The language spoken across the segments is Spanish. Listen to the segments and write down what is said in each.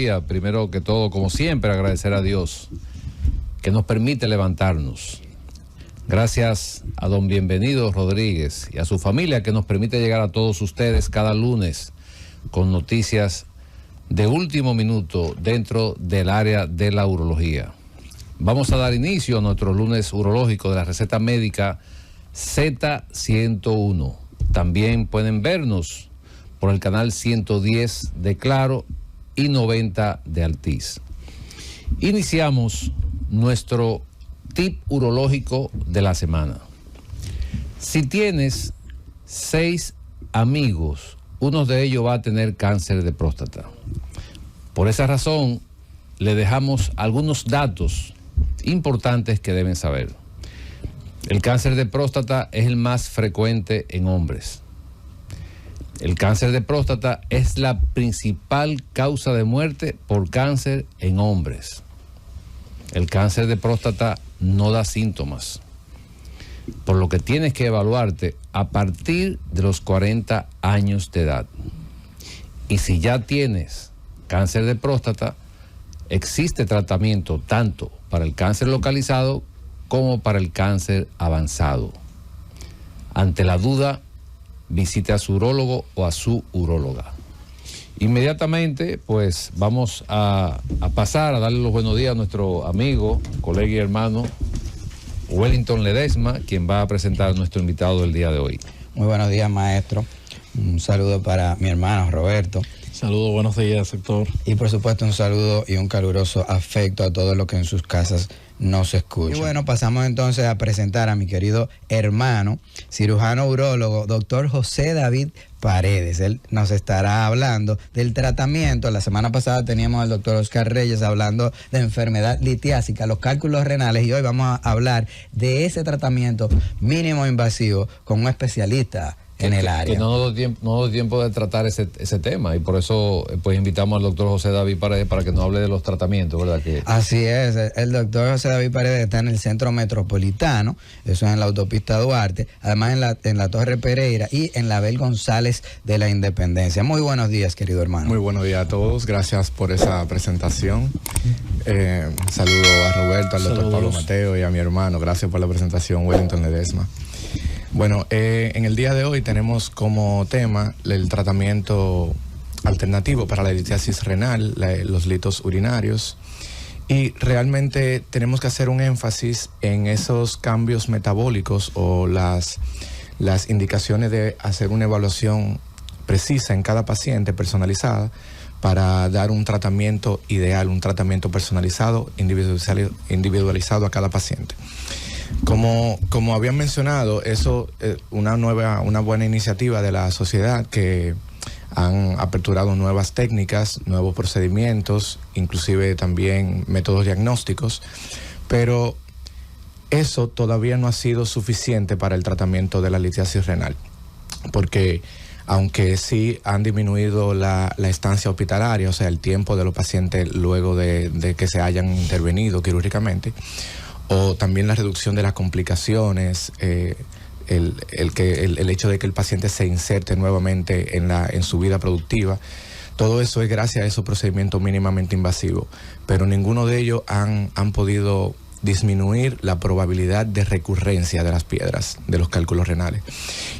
días. Primero que todo, como siempre, agradecer a Dios que nos permite levantarnos. Gracias a don Bienvenido Rodríguez y a su familia que nos permite llegar a todos ustedes cada lunes con noticias de último minuto dentro del área de la urología. Vamos a dar inicio a nuestro lunes urológico de la receta médica Z101. También pueden vernos por el canal 110 de Claro y 90 de Altiz. Iniciamos nuestro tip urológico de la semana. Si tienes 6 amigos, uno de ellos va a tener cáncer de próstata. Por esa razón, le dejamos algunos datos importantes que deben saber. El cáncer de próstata es el más frecuente en hombres. El cáncer de próstata es la principal causa de muerte por cáncer en hombres. El cáncer de próstata no da síntomas, por lo que tienes que evaluarte a partir de los 40 años de edad. Y si ya tienes cáncer de próstata, existe tratamiento tanto para el cáncer localizado como para el cáncer avanzado. Ante la duda, visite a su urólogo o a su uróloga. Inmediatamente, pues vamos a pasar a darle los buenos días a nuestro amigo, colega y hermano Wellington Ledesma, quien va a presentar a nuestro invitado del día de hoy. Muy buenos días, maestro. Un saludo para mi hermano Roberto. Saludos, buenos días, sector. Y por supuesto un saludo y un caluroso afecto a todos los que en sus casas nos escuchan. Y bueno, pasamos entonces a presentar a mi querido hermano, cirujano urólogo, doctor José David Paredes. Él nos estará hablando del tratamiento. La semana pasada teníamos al doctor Oscar Reyes hablando de enfermedad litiásica, los cálculos renales, y hoy vamos a hablar de ese tratamiento mínimo invasivo con un especialista en el área. Que no doy tiempo de tratar ese tema, y por eso pues invitamos al doctor José David Paredes para que nos hable de los tratamientos, ¿verdad? Así es, el doctor José David Paredes está en el Centro Metropolitano, eso es en la autopista Duarte, además en la Torre Pereira y en la Abel González de la Independencia. Muy buenos días, querido hermano. Muy buenos días a todos, gracias por esa presentación. Saludo a Roberto, al doctor Pablo Mateo y a mi hermano, gracias por la presentación, Wellington Ledesma. Bueno, en el día de hoy tenemos como tema el tratamiento alternativo para la litiasis renal, los litos urinarios, y realmente tenemos que hacer un énfasis en esos cambios metabólicos o las indicaciones de hacer una evaluación precisa en cada paciente, personalizada, para dar un tratamiento ideal, un tratamiento personalizado, individualizado a cada paciente. Como habían mencionado, eso es una buena iniciativa de la sociedad, que han aperturado nuevas técnicas, nuevos procedimientos, inclusive también métodos diagnósticos, pero eso todavía no ha sido suficiente para el tratamiento de la litiasis renal, porque aunque sí han disminuido la estancia hospitalaria, o sea, el tiempo de los pacientes luego de que se hayan intervenido quirúrgicamente, o también la reducción de las complicaciones, el hecho de que el paciente se inserte nuevamente en su vida productiva. Todo eso es gracias a esos procedimientos mínimamente invasivos, pero ninguno de ellos han podido disminuir la probabilidad de recurrencia de las piedras, de los cálculos renales.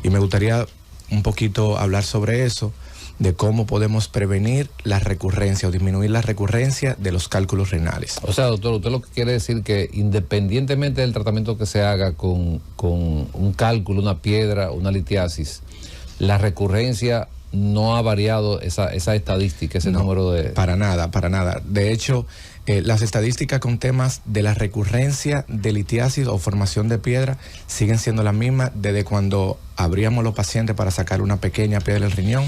Y me gustaría un poquito hablar sobre eso, de cómo podemos prevenir la recurrencia o disminuir la recurrencia de los cálculos renales. O sea, doctor, usted lo que quiere decir que independientemente del tratamiento que se haga con un cálculo, una piedra, una litiasis, la recurrencia no ha variado esa estadística, ese número de... Para nada, para nada. De hecho, las estadísticas con temas de la recurrencia de litiasis o formación de piedra siguen siendo las mismas desde cuando abríamos los pacientes para sacar una pequeña piedra del riñón,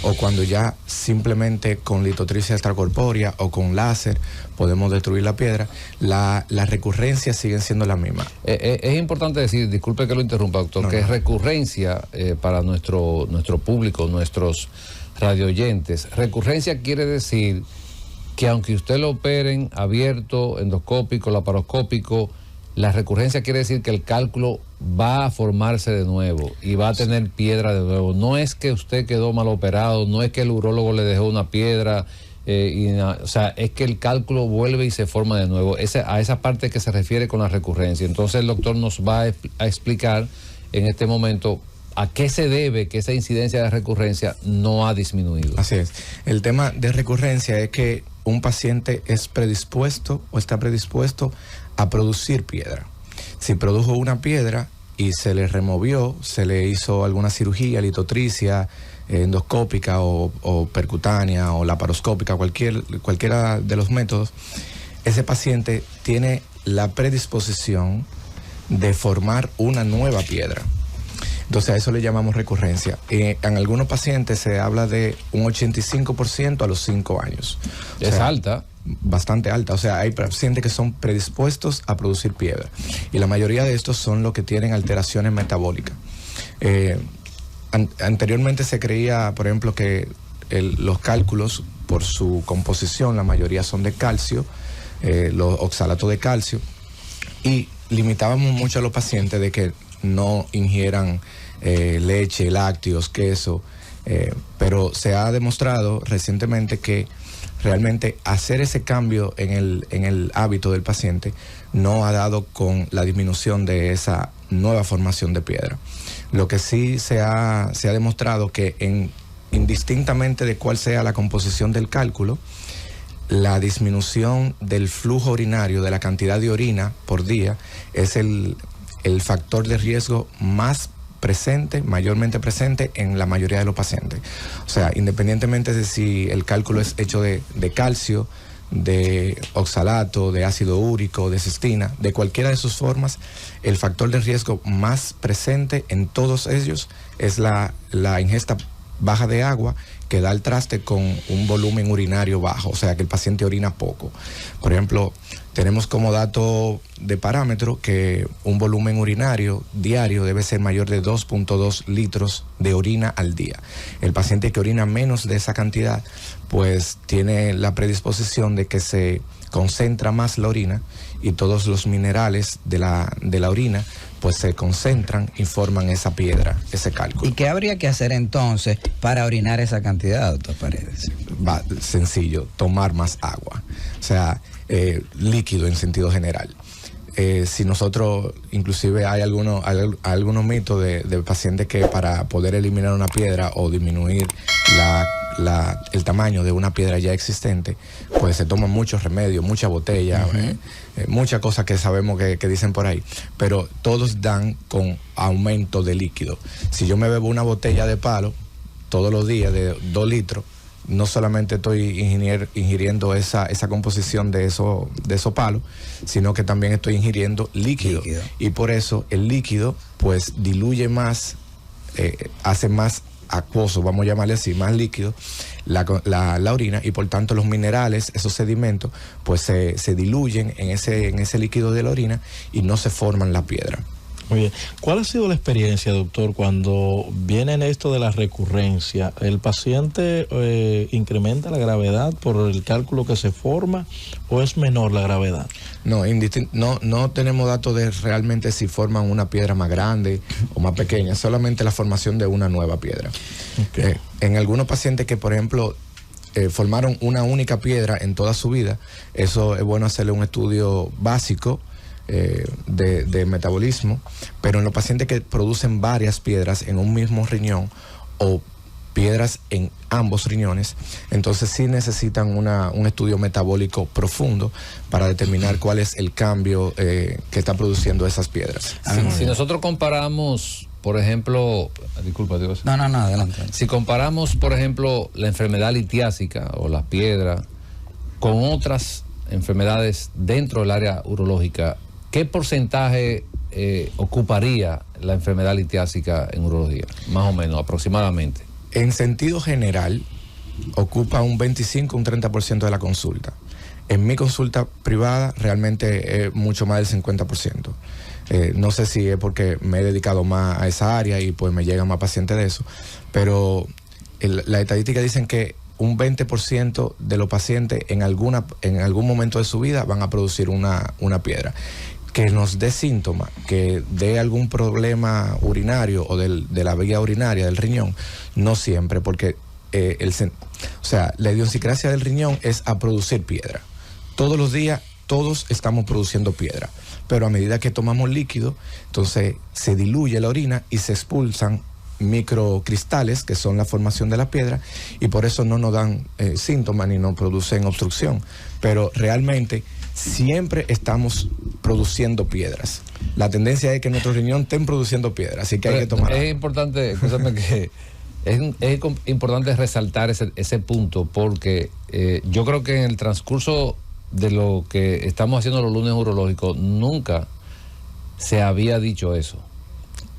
o cuando ya simplemente con litotripsia extracorpórea o con láser podemos destruir la piedra. La recurrencia siguen siendo las mismas. Es importante decir, disculpe que lo interrumpa, doctor, que recurrencia para nuestro público, nuestros radioyentes, recurrencia quiere decir que aunque usted lo operen abierto, endoscópico, laparoscópico, la recurrencia quiere decir que el cálculo va a formarse de nuevo y va a tener piedra de nuevo. No es que usted quedó mal operado, no es que el urólogo le dejó una piedra o sea, es que el cálculo vuelve y se forma de nuevo. A esa parte que se refiere con la recurrencia. Entonces el doctor nos va a explicar en este momento a qué se debe que esa incidencia de recurrencia no ha disminuido. Así es. El tema de recurrencia es que un paciente es predispuesto o está predispuesto a producir piedra. Si produjo una piedra y se le removió, se le hizo alguna cirugía, litotricia, endoscópica o percutánea o laparoscópica, cualquiera de los métodos, ese paciente tiene la predisposición de formar una nueva piedra. Entonces a eso le llamamos recurrencia. En algunos pacientes se habla de un 85% a los 5 años. Es alta. Bastante alta. O sea, hay pacientes que son predispuestos a producir piedra. Y la mayoría de estos son los que tienen alteraciones metabólicas. Anteriormente se creía, por ejemplo, que los cálculos, por su composición, la mayoría son de calcio, los oxalatos de calcio, y limitábamos mucho a los pacientes de que no ingieran leche, lácteos, queso, pero se ha demostrado recientemente que realmente hacer ese cambio en el hábito del paciente no ha dado con la disminución de esa nueva formación de piedra. Lo que sí se ha demostrado que indistintamente de cuál sea la composición del cálculo, la disminución del flujo urinario, de la cantidad de orina por día, es el factor de riesgo más presente, mayormente presente en la mayoría de los pacientes. O sea, independientemente de si el cálculo es hecho de calcio, de oxalato, de ácido úrico, de cistina, de cualquiera de sus formas, el factor de riesgo más presente en todos ellos es la ingesta baja de agua, que da el traste con un volumen urinario bajo, o sea que el paciente orina poco. Por ejemplo, tenemos como dato de parámetro que un volumen urinario diario debe ser mayor de 2.2 litros de orina al día. El paciente que orina menos de esa cantidad, pues tiene la predisposición de que se concentra más la orina y todos los minerales de la orina pues se concentran y forman esa piedra, ese cálculo. ¿Y qué habría que hacer entonces para orinar esa cantidad, doctor Paredes? Sencillo, tomar más agua, o sea, líquido en sentido general. Si nosotros, inclusive hay algunos mitos de pacientes que para poder eliminar una piedra o disminuir el tamaño de una piedra ya existente, pues se toman muchos remedios, mucha botella, muchas cosas que sabemos que dicen por ahí, pero todos dan con aumento de líquido. Si yo me bebo una botella de palo todos los días de 2 litros, no solamente estoy ingiriendo esa composición de esos palos, sino que también estoy ingiriendo líquido. Y por eso el líquido pues diluye más, hace más acuoso, vamos a llamarle así, más líquido la orina, y por tanto los minerales, esos sedimentos, pues se diluyen en ese líquido de la orina y no se forman la piedra. Muy bien. ¿Cuál ha sido la experiencia, doctor, cuando viene en esto de la recurrencia? ¿El paciente incrementa la gravedad por el cálculo que se forma o es menor la gravedad? No tenemos datos de realmente si forman una piedra más grande o más pequeña, solamente la formación de una nueva piedra. Okay. En algunos pacientes que, por ejemplo, formaron una única piedra en toda su vida, eso es bueno hacerle un estudio básico de metabolismo, pero en los pacientes que producen varias piedras en un mismo riñón o piedras en ambos riñones, entonces sí necesitan un estudio metabólico profundo para determinar cuál es el cambio que está produciendo esas piedras. Si nosotros comparamos, por ejemplo, disculpa Dios. No, adelante. Si comparamos, por ejemplo, la enfermedad litiásica o la piedra con otras enfermedades dentro del área urológica, ¿qué porcentaje ocuparía la enfermedad litiásica en urología? Más o menos, aproximadamente. En sentido general, ocupa un 25, un 30% de la consulta. En mi consulta privada, realmente es mucho más del 50%. No sé si es porque me he dedicado más a esa área y pues me llegan más pacientes de eso, pero las estadísticas dicen que un 20% de los pacientes en algún momento de su vida van a producir una piedra. Que nos dé síntomas, que dé algún problema urinario o de la vía urinaria del riñón, no siempre, porque O sea, la idiosincrasia del riñón es a producir piedra. Todos los días, todos estamos produciendo piedra. Pero a medida que tomamos líquido, entonces se diluye la orina y se expulsan microcristales, que son la formación de la piedra, y por eso no nos dan síntomas ni nos producen obstrucción. Pero realmente siempre estamos produciendo piedras. La tendencia es que nuestro riñón estén produciendo piedras, así que hay que tomar. Es importante, escúchame que es importante resaltar ese punto, porque yo creo que en el transcurso de lo que estamos haciendo los lunes urológicos nunca se había dicho eso.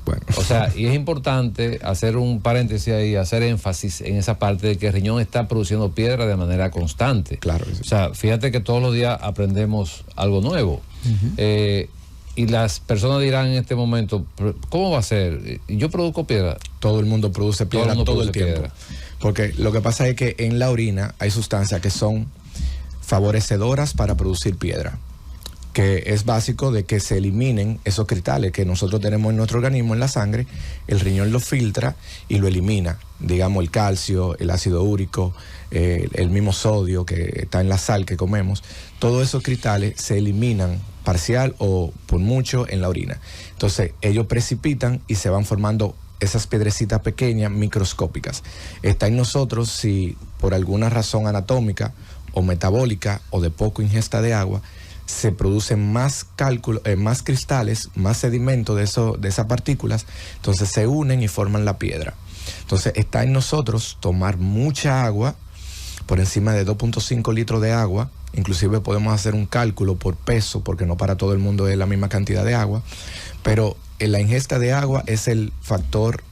Bueno. O sea, y es importante hacer un paréntesis ahí, hacer énfasis en esa parte de que el riñón está produciendo piedra de manera constante. Claro. Sí. O sea, fíjate que todos los días aprendemos algo nuevo. Y las personas dirán en este momento, ¿cómo va a ser? ¿Yo produzco piedra? Todo el mundo produce piedra todo el tiempo. Piedra. Porque lo que pasa es que en la orina hay sustancias que son favorecedoras para producir piedra, que es básico de que se eliminen esos cristales que nosotros tenemos en nuestro organismo, en la sangre. El riñón lo filtra y lo elimina, digamos el calcio, el ácido úrico, el mismo sodio que está en la sal que comemos. Todos esos cristales se eliminan parcial o por mucho en la orina. Entonces ellos precipitan y se van formando esas piedrecitas pequeñas microscópicas. Está en nosotros si por alguna razón anatómica o metabólica o de poco ingesta de agua se producen más más cristales, más sedimento de esas partículas, entonces se unen y forman la piedra. Entonces está en nosotros tomar mucha agua, por encima de 2.5 litros de agua. Inclusive podemos hacer un cálculo por peso, porque no para todo el mundo es la misma cantidad de agua, pero la ingesta de agua es el factor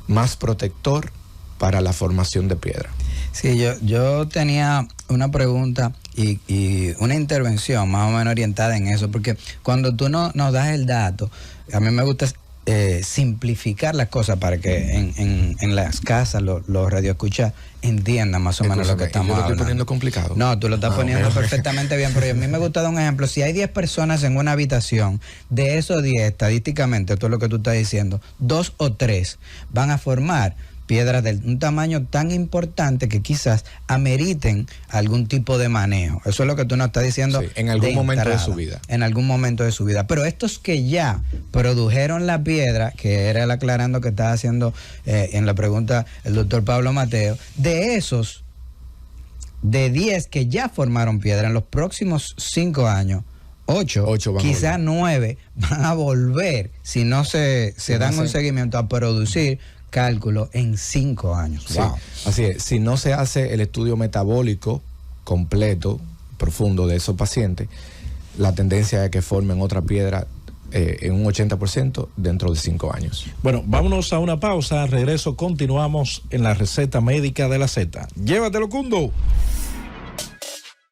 más protector para la formación de piedra. Sí, yo tenía una pregunta y una intervención más o menos orientada en eso, porque cuando tú nos das el dato, a mí me gusta simplificar las cosas para que en las casas los radioescuchas entiendan más o menos lo que estamos hablando. ¿Yo lo estoy poniendo complicado? No, tú lo estás poniendo perfectamente bien, pero a mí me gusta dar un ejemplo. Si hay 10 personas en una habitación, de esos 10, estadísticamente, esto es lo que tú estás diciendo, 2 o 3 van a formar piedras de un tamaño tan importante que quizás ameriten algún tipo de manejo. Eso es lo que tú nos estás diciendo. Sí, en algún momento de su vida. En algún momento de su vida. Pero estos que ya produjeron la piedra, que era el aclarando que estaba haciendo en la pregunta el doctor Pablo Mateo, de esos, de 10 que ya formaron piedra, en los próximos 5 años, 8 quizás 9 van a volver, si no se dan un seguimiento, a producir cálculo en 5 años. Sí, wow. Así es, si no se hace el estudio metabólico completo, profundo de esos pacientes, la tendencia es que formen otra piedra en un 80% dentro de 5 años. Bueno, vámonos a una pausa. Regreso, continuamos en la receta médica de la Z. Llévatelo, Cundo.